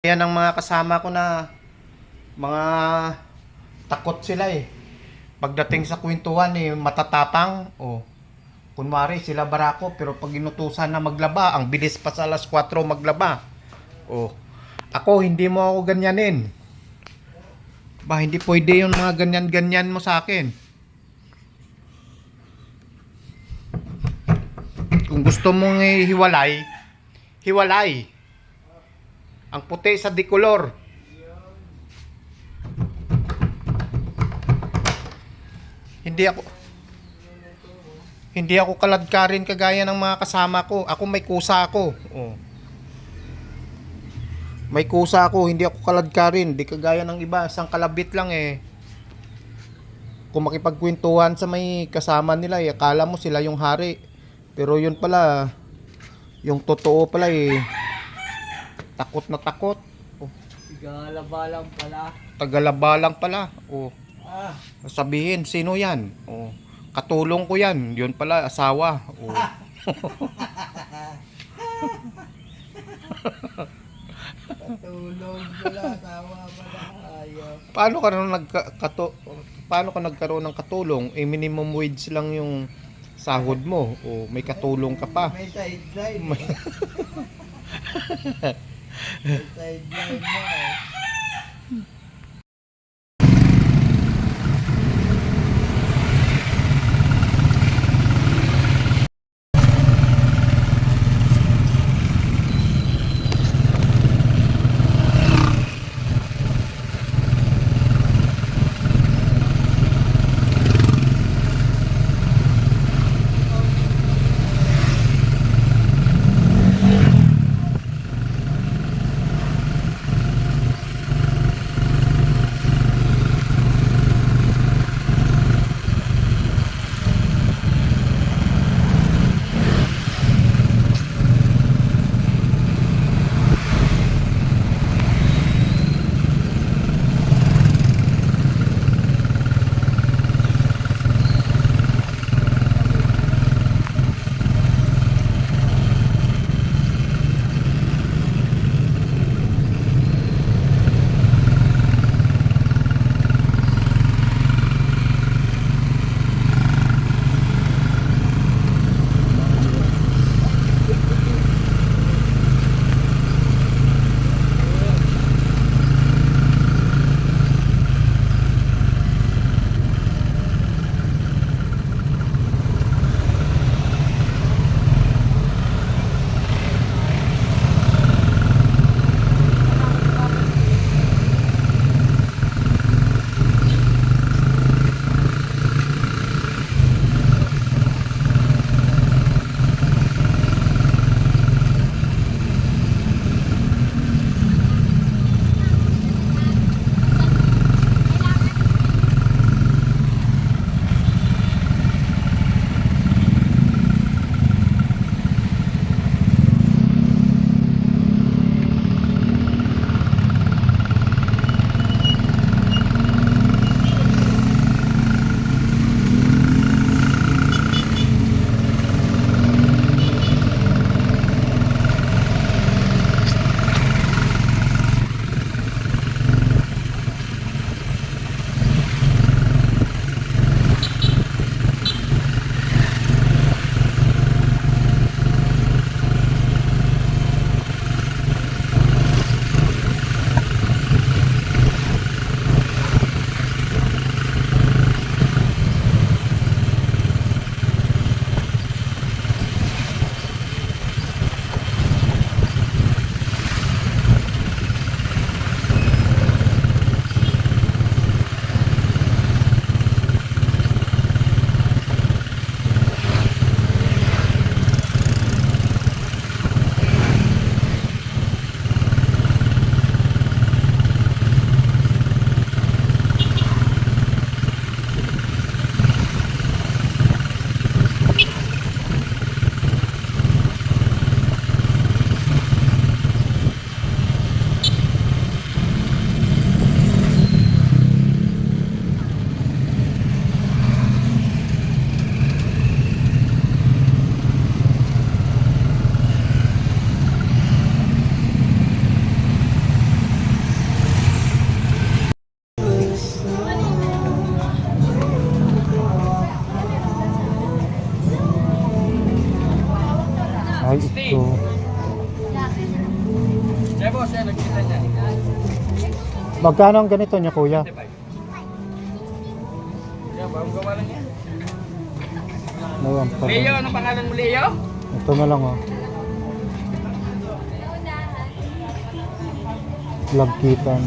Yan ang mga kasama ko na mga takot sila eh. Pagdating sa kwentuhan eh, matatapang. Oh, kunwari sila barako pero pag inutusan na maglaba, ang bilis pa sa alas 4 maglaba. Oh, ako hindi mo ako ganyanin. Ba, hindi pwede yung mga ganyan-ganyan mo sa akin. Kung gusto mong hiwalay, hiwalay. Ang puti sa dikolor. Hindi ako Hindi ako kaladkarin kagaya ng mga kasama ko. Ako may kusa ako. Oh. May kusa ako, hindi ako kaladkarin. Hindi kagaya ng iba, isang kalabit lang eh. Kung makipagkwentuhan sa may kasama nila, eh, akala mo sila yung hari. Pero yun pala, yung totoo pala eh, takot na takot. Oh. Tagalaba lang pala. Tagalaba lang pala. Oh. Ah, Sabihin, sino yan? Oh. Katulong ko yan. Yun pala, asawa. Oh. patulog pala. Tawa pala. Ayaw. Paano ka nagkaroon ng katulong? Eh, minimum wage lang yung sahod mo. O may katulong ka pa. May sideline. May sideline na eh. Ay, ito. Kaya boss, yan, nagkita niya. Magkano ang ganito niya, kuya? 25. Yan, bagong gawa lang yan. Ayan pa. Leo, anong pangalan mo, Leo? Ito na lang, oh. Lagkitan.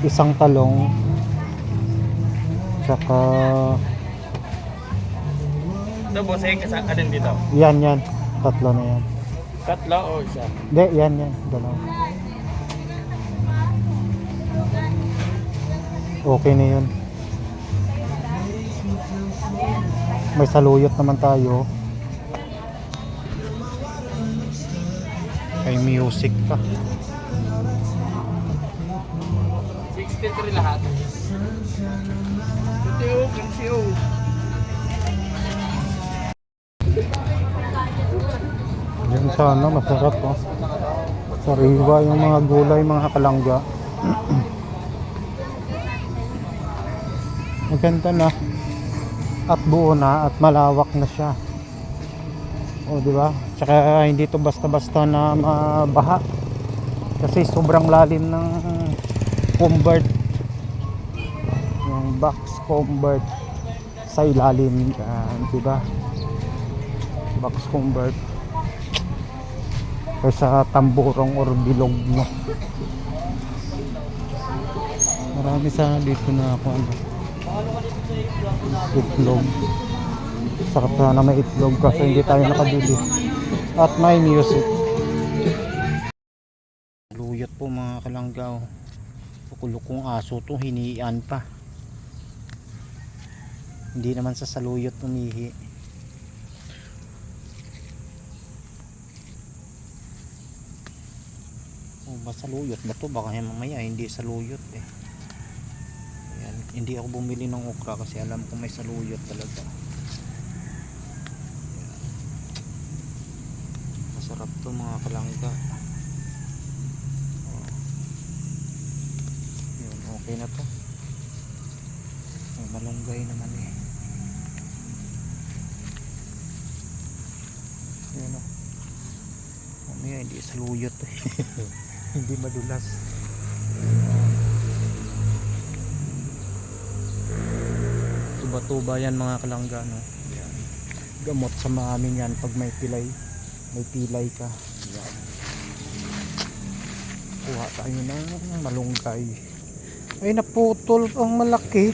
Isang talong. Saka, Ito, boss, eh, alin dito? yan. Tatlo na yan. Tatlo o isa? Hindi, yan. Dalawa. Okay na yun. May saluyot naman tayo. May music pa. 63 lahat. Ito, kansiyo. Yan sana, masarap, oh. Sariwa yung mga gulay, mga kalangga. Maganda na. At buo na at malawak na siya. O, di ba? Tsaka hindi to basta-basta na mabaha. Kasi sobrang lalim ng convert. Yung box convert sa ilalim, di ba? Box convert. Kaysa tamburong or bilog, no. Marami sa dito na ako, ano, itlog. Sarap na may itlog kasi hindi tayo nakabili. At may music. Luyot po mga kalanggaw. Pukulukong aso to, hiniian pa. Hindi naman sa saluyot umihi. O ba saluyot ba to? Baka mamaya hindi saluyot eh. Ayan. Hindi ako bumili ng okra kasi alam ko may saluyot talaga. Masarap to mga kalangga. Oh. Yun, okay na to. May malunggay naman eh. Yun o. Mamaya hindi saluyot eh. Hindi madulas. Tuba-tuba yan mga kalangga, no? Yan. Gamot sa maamin yan pag may pilay ka. Yan. Kuha tayo ng malunggay. Ay, naputol ang malaki.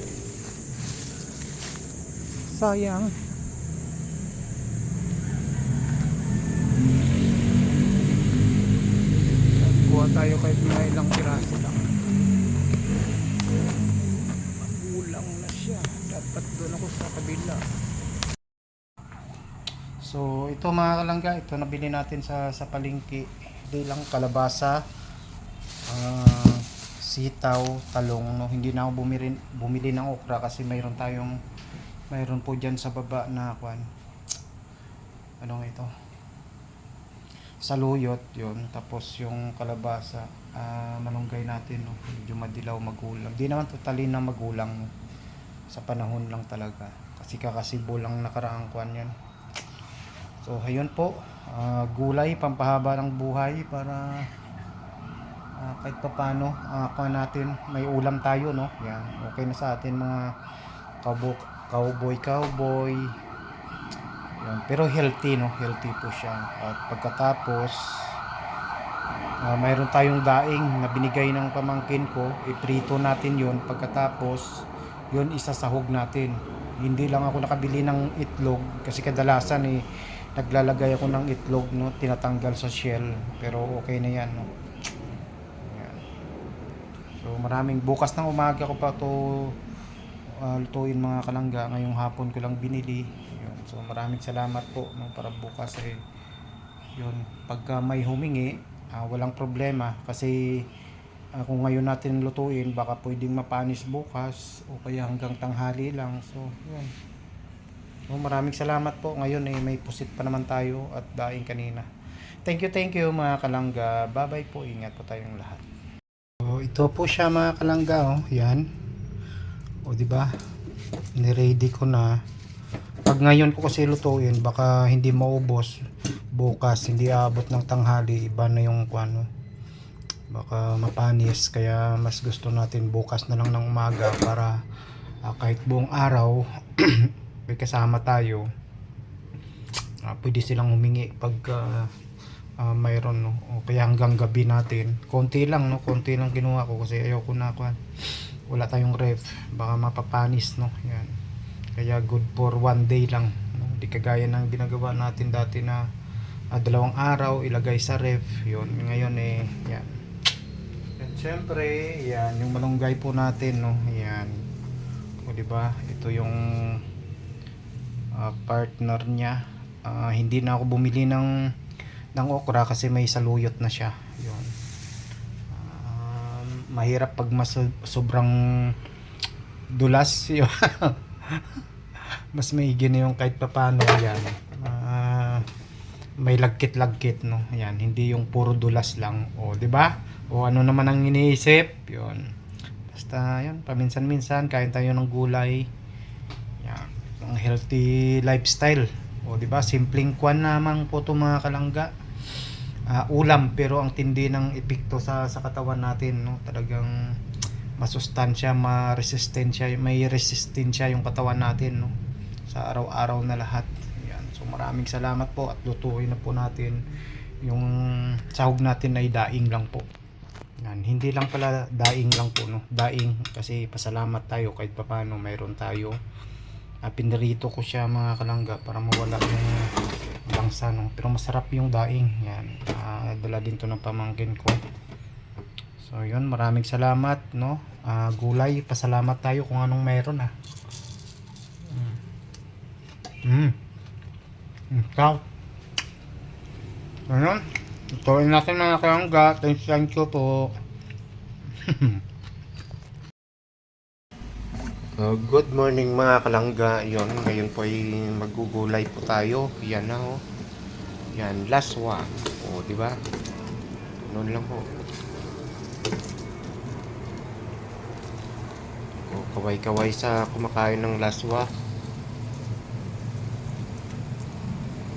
Sayang. Kuha tayo kahit mga ilang piraso lang. Magulang na siya. Dapat doon ako sa kabila. So ito mga kalangga, ito nabili natin sa palengke. Hindi lang kalabasa, sitaw, talong, no. Hindi na ako bumili ng okra kasi mayroon po dyan sa baba na kwan. Anong ito? Saluyot yun. Tapos yung kalabasa, malunggay natin, no. Medyo madilaw, magulang. Di naman totally na magulang, no. Sa panahon lang talaga. Kasi kakasibo lang nakaraang kwan yan. So ayun po, gulay pampahaba ng buhay para kahit pa paano kung natin may ulam tayo, no. Yan, okay na sa atin mga cowboy. Yan, pero healthy, no, healthy po siya. At pagkatapos mayroon tayong daing na binigay ng pamangkin ko, iprito natin yun. Pagkatapos yun isasahog natin. Hindi lang ako nakabili ng itlog kasi kadalasan naglalagay ako ng itlog, no, tinatanggal sa shell, pero okay na yan, no. Yan. So maraming bukas ng umaga ko pa to lutuin mga kalangga. Ngayong hapon ko lang binili. Yun. So maraming salamat po, no, para bukas yun, pagka may humingi, walang problema kasi kung ngayon natin lutuin baka pwedeng mapanis bukas o kaya hanggang tanghali lang. So yun. So, maraming salamat po. Ngayon may pusit pa naman tayo at daing kanina. Thank you mga kalangga. Bye-bye po. Ingat po tayong lahat. So, ito po siya mga kalangga, oh. Yan. O, di ba? Ni-ready ko na. Pag ngayon ko kasi lutuin, baka hindi maubos. bukas hindi abot ng tanghali, iba na yung ano, baka mapanis. Kaya mas gusto natin bukas na lang ng umaga para kahit buong araw may kasama tayo. Pwede silang humingi pag mayroon, no? O kaya hanggang gabi natin. Konti lang, no? Konti lang kinuha ko kasi ayoko na wala tayong ref, baka mapapanis, no? Yan. Kaya good for one day lang, no? Di kagaya ng ginagawa natin dati na 2 araw ilagay sa ref. Yun, ngayon yan. And syempre, yan yung malunggay po natin, no? Yan. O di ba? Ito yung partner niya. Hindi na ako bumili ng okra kasi may saluyot na siya. Yun. Mahirap pag sobrang dulas. Yun. Mas maigi na yung kahit papano yan. May lagkit-lagkit, no? Yan, hindi yung puro dulas lang. O, di ba? O ano naman ang iniisip? Yun. Basta yan, paminsan-minsan kain tayo ng gulay. Yan, ang healthy lifestyle. O, di ba? Simpleng kwan naman po 'to mga kalangga. Ulam pero ang tindi ng epekto sa katawan natin, no? Talagang masustansya, may resistensya yung katawan natin, no? Sa araw-araw na lahat. Yan. So maraming salamat po at lutuin na po natin. Yung sahog natin ay daing lang po. Yan. Hindi lang pala daing lang po, no? Daing kasi pasalamat tayo kahit papaano mayroon tayo. Pinirito ko siya mga kalangga para mawala yung langsa, no? Pero masarap yung daing. Yan. Dala din to ng pamangkin ko. So yun, maraming salamat, no? Gulay, pasalamat tayo kung anong meron, Ikaw. Ayun. Tutuin natin mga kalangga. Thank you po. Good morning mga kalangga. Yun, ngayon po ay magugulay po tayo. Yan na, oh. Yan, laswa. O, di ba? Noon lang po. O, kaway-kaway sa kumakain ng laswa.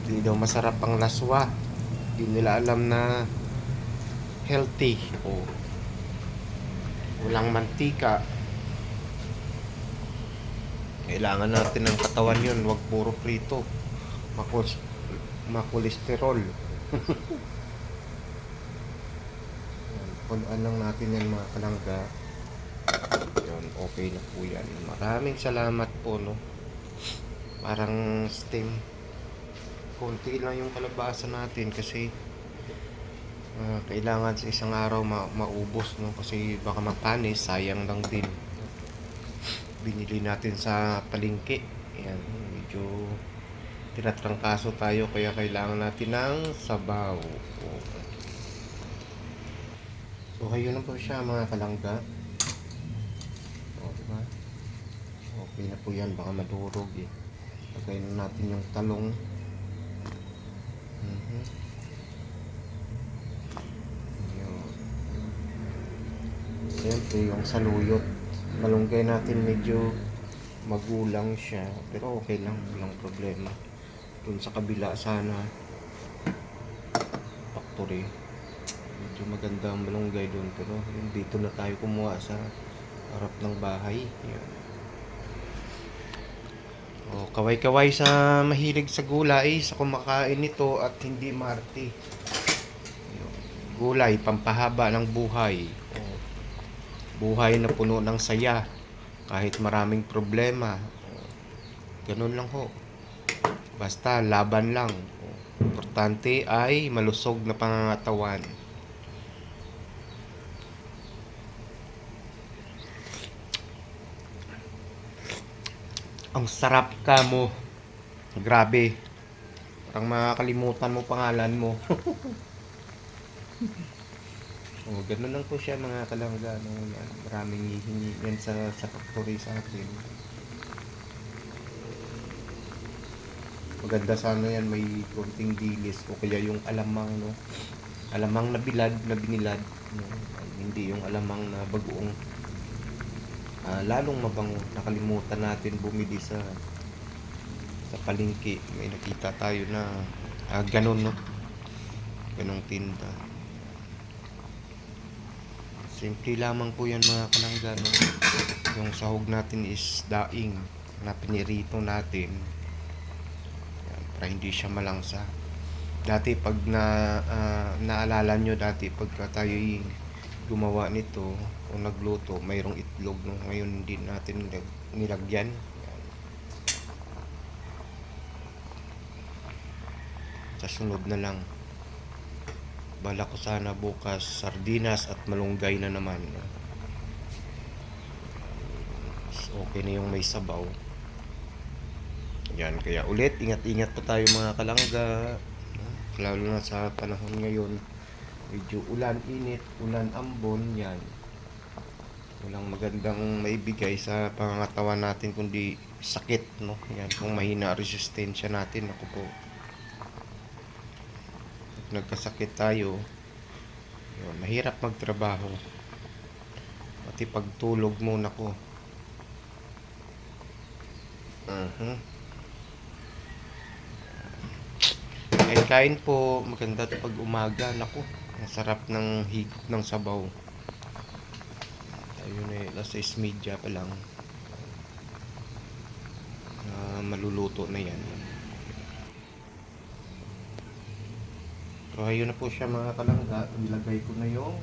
Hindi daw masarap ang laswa. Hindi nila alam na healthy. O, walang mantika. Kailangan natin ng katawan yun, wag puro prito. Makolesterol. Punuan lang natin yan mga kalangga. Yun, okay na po yan. Maraming salamat po, no? Parang steam. Konti lang yung kalabasa natin kasi kailangan sa isang araw maubos, no? Kasi baka mapanis, sayang lang din. Binili natin sa palengke. Ayan, medyo tinatrangkaso tayo kaya kailangan natin ng sabaw. So kayo na po siya mga kalangga. O, diba? Okay na po yan, baka madurog eh. Lagay na natin yung talong. Siyempre yung saluyot, malunggay natin medyo magulang siya pero okay lang, walang problema. Dun sa kabila sana factory medyo maganda ang malunggay dun, pero dito na tayo kumuha sa harap ng bahay. Yan. O, kaway-kaway sa mahilig sa gulay, sa kumakain nito at hindi marti. Gulay, pampahaba ng buhay. O, buhay na puno ng saya kahit maraming problema. Ganun lang ho. Basta laban lang. Importante ay malusog na pangangatawan. Ang sarap ka mo. Grabe. Parang makakalimutan mo pangalan mo. Oh, ganun lang po siya mga kalangga, no? Yan, maraming hihingi yan sa factory sa atin. Maganda sana yan, may konting dilis o kaya yung alamang, no? Alamang na bilad, na binilad, no? Ay, hindi yung alamang na bagoong lalong mabango. Nakalimutan natin bumili sa palengke. May nakita tayo na ganun, no? ganong tinda. Simple lamang po yan mga kalangga, no? Yung sahog natin is daing na pinirito natin. Yan, para hindi siya malangsa. Dati pag naalala nyo dati pagka tayo'y gumawa nito o nagluto, mayroong itlog, no? Ngayon hindi natin nilagyan. Yan. Sa sunod na lang. Bala ko sana bukas sardinas at malunggay na naman. Okay na yung may sabaw. Yan, kaya ulit ingat-ingat po tayo mga kalangga. Lalo na sa panahon ngayon. Medyo ulan, init, ulan, ambon. Yan. Walang magandang maibigay sa pangangatawan natin kundi sakit, no? Yan, kung mahina resistensya natin, ako po. Nagkasakit tayo, yun, mahirap magtrabaho, pati pagtulog mo, nako. Kain po, maganda to pag umaga, nako. Ang sarap ng higop ng sabaw. Ayun eh, alas 6:30 pa lang. Maluluto na yan. So ayun na po siya mga kalangga. Nilagay ko na yung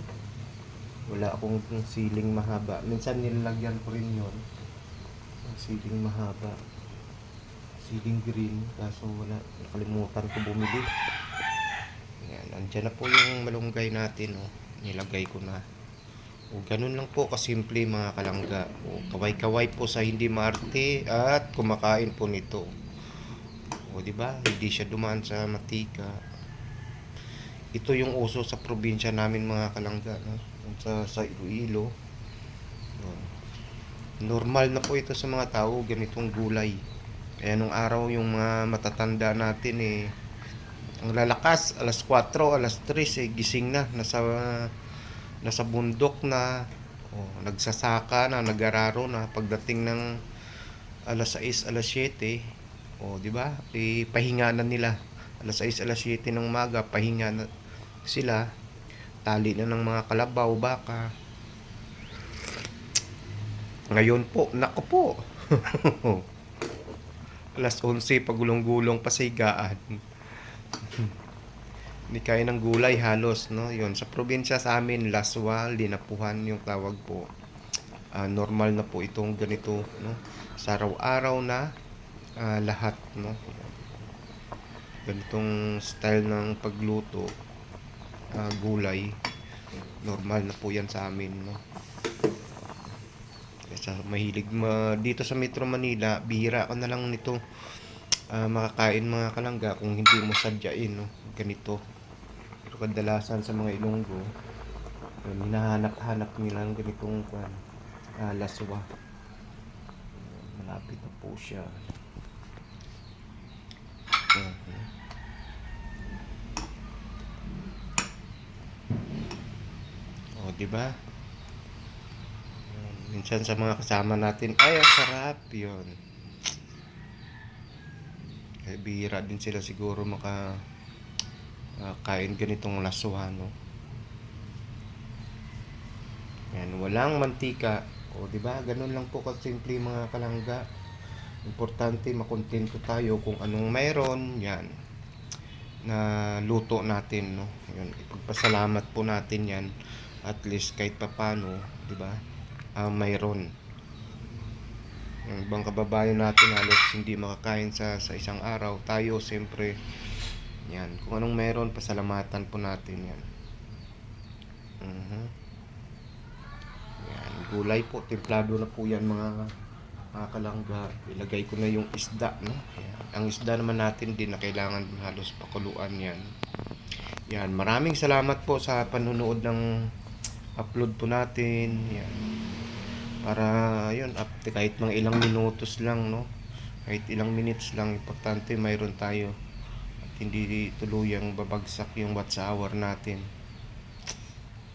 wala akong siling mahaba. Minsan nilalagyan ko rin yun. Yung siling mahaba. Siling green. Kaso wala. Nakalimutan ko bumili. Ayan. Andyan na po yung malunggay natin. Oh. Nilagay ko na. O ganun lang po kasimple mga kalangga. O kaway-kaway po sa hindi maarte at kumakain po nito. O di ba? Hindi siya dumaan sa matika. Ito yung uso sa probinsya namin mga kalangga, no? Sa Iloilo. Normal na po ito sa mga tao, ganitong gulay. Kaya nung araw yung mga matatanda natin ang lalakas, alas 4, alas 3 gising na, nasa bundok na, nagsasaka na, nag-araro na. Pagdating ng alas 6, alas 7, di ba? Pahinga na nila. Alas 6, alas 7 ng umaga, pahinga na sila, tali na ng mga kalabaw, baka. Ngayon po, nako po. Alas 11, pagulong-gulong pasigaan. Hindi kaya ng gulay halos, no? Yun, sa probinsya sa amin, laswa, linapuhan yung tawag po. Normal na po itong ganito, no? Sa araw-araw na lahat, no? Ganitong style ng pagluto. Gulay, normal na po yan sa amin, no? Kasi mahilig dito sa Metro Manila, bihira ka na lang nito makakain mga kalangga kung hindi mo sadyain, no? Ganito. Pero kadalasan sa mga Ilonggo, hinahanap-hanap nila ng ganitong laswa. Malapit na po siya. Di ba? Minsan sa mga kasama natin, ay ang sarap 'yon. Kaya bihira din sila siguro kain ganitong laswa, no? Yan, walang mantika. Di ba? Ganun lang po kasimple mga kalangga. Importante makontento tayo kung anong mayroon, yan. Na luto natin, no? Yun, ipagpasalamat po natin yan. At least kahit papano, di ba? Mayroon. Yung ibang kababayan natin halos hindi makakain sa isang araw. Tayo siyempre, yan. Kung anong mayroon, pasalamatan po natin yan. Yan, gulay po, templado na po yan mga kalangga. Ilagay ko na yung isda, no? Yan. Ang isda naman natin din na kailangan halos pakuluan yan. Yan, maraming salamat po sa panunood ng upload po natin. Yan. Para yun, kahit mga ilang minutos lang, no? Kahit ilang minutes lang, importante mayroon tayo. At hindi tuluyang babagsak yung watch hour natin.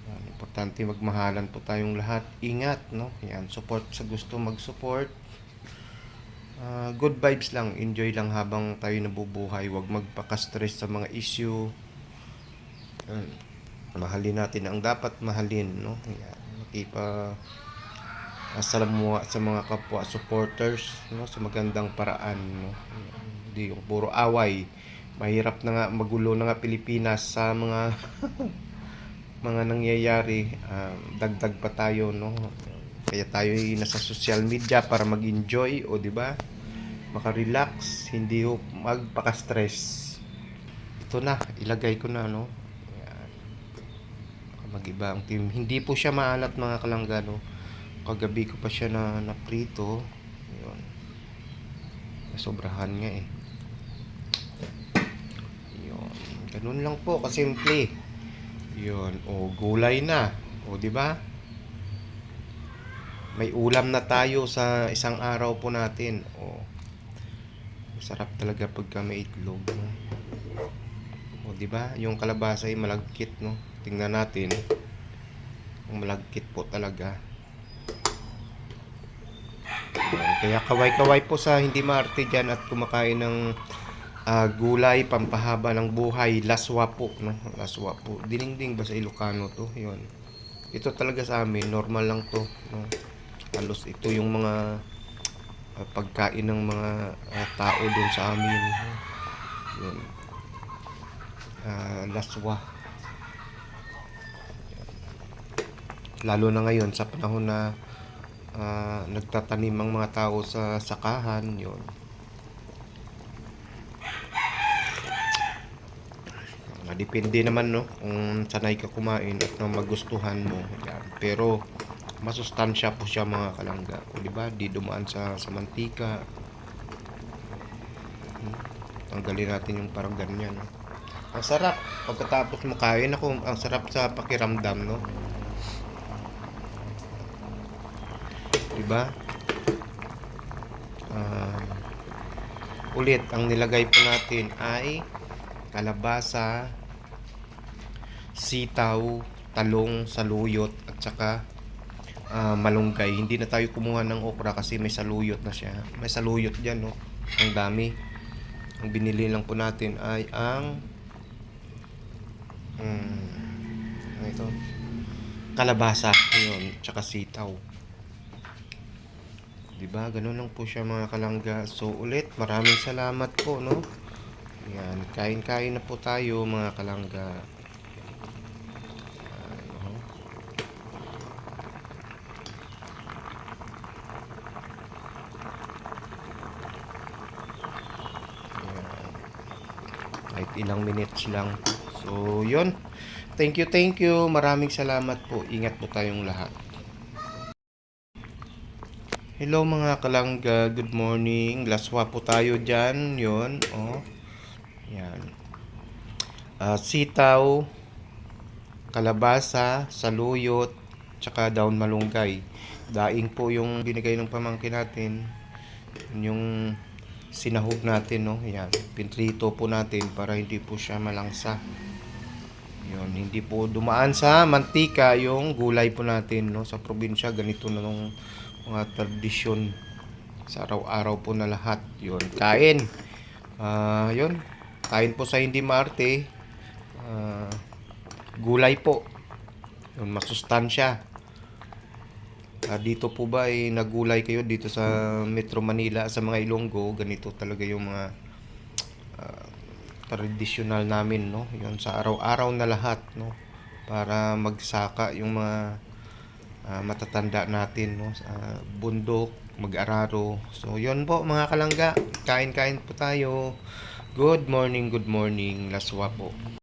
Yan, importante magmahalan po tayong lahat. Ingat, no? Yan, support sa gusto mag-support. Good vibes lang, enjoy lang habang tayo nabubuhay. Huwag magpaka-stress sa mga issue. Mm. Mahalin natin ang dapat mahalin, no? Yan. Salamuha sa mga kapwa supporters, no? Sa magandang paraan, no? Hindi yung puro away. Mahirap na nga, magulo na nga Pilipinas sa mga mga nangyayari. Dagdag pa tayo, no? Kaya tayo ay nasa social media para mag-enjoy, o di ba? Maka-relax, hindi ho magpaka-stress. Ito na, ilagay ko na, no? Ayan. Mag-iba ang team. Hindi po siya maalat, mga kalangga, no? Kagabi ko pa siya na prito. Ayun. Sobrahan nga eh. Ayun. Ganun lang po, kasimple. Yun, o gulay na. O di ba? May ulam na tayo sa isang araw po natin. O masarap talaga pagka may itlog, no? O di ba? Yung kalabasa ay malagkit, no? Tingnan natin. Ang malagkit po talaga. Yan. Kaya kaway-kaway po sa hindi maarte dyan at kumakain ng gulay, pampahaba ng buhay, laswa po, no? Laswa po. Diningding ba sa Ilocano to? Yun. Ito talaga sa amin, normal lang to, no? Halos ito yung mga pagkain ng mga tao doon sa amin. Yun. Laswa. Lalo na ngayon sa panahon na nagtatanim ang mga tao sa sakahan, yun. Depende naman, no, kung sanay ka kumain at na magustuhan mo. Yan. Pero masustansya po siya, mga kalangga, o di ba? Di dumaan sa mantika. Tanggalin natin yung parang ganyan, no? Ang sarap pagkatapos mo kain. Ako, ang sarap sa pakiramdam, no? Di ba? Ulit, ang nilagay po natin ay kalabasa, sitaw, talong, saluyot, at saka malunggay. Hindi na tayo kumuha ng okra kasi may saluyot na siya. May saluyot dyan, no? Ang dami. Ang binili lang po natin ay ang ito, kalabasa, yun, tsaka sitaw. Diba? Ganun lang po siya, mga kalangga. So ulit, maraming salamat po, no? Yan, kain-kain na po tayo, mga kalangga. Kahit ilang minutes lang. So, yun. Thank you. Maraming salamat po. Ingat po tayong lahat. Hello, mga kalangga. Good morning. Laswa po tayo dyan. Yun. Oh. Yan. Sitaw, kalabasa, saluyot, tsaka daon malunggay. Daing po yung binigay ng pamangkin natin. Yung sinahog natin, no? Yan. Pintrito po natin para hindi po siya malangsa. Yun, hindi po dumaan sa mantika yung gulay po natin, no? Sa probinsya, ganito na nung mga tradisyon sa araw-araw po na lahat. Yun, kain. Yun, kain po sa hindi maarte. Gulay po. Yun, masustansya. Dito po ba ay nagulay kayo dito sa Metro Manila, sa mga Ilonggo, ganito talaga yung mga tradisyonal namin, no? Yun, sa araw-araw na lahat, no? Para magsaka yung mga matatanda natin, no? Sa bundok, mag-araro. So, yun po, mga kalangga. Kain-kain po tayo. Good morning. Laswa po.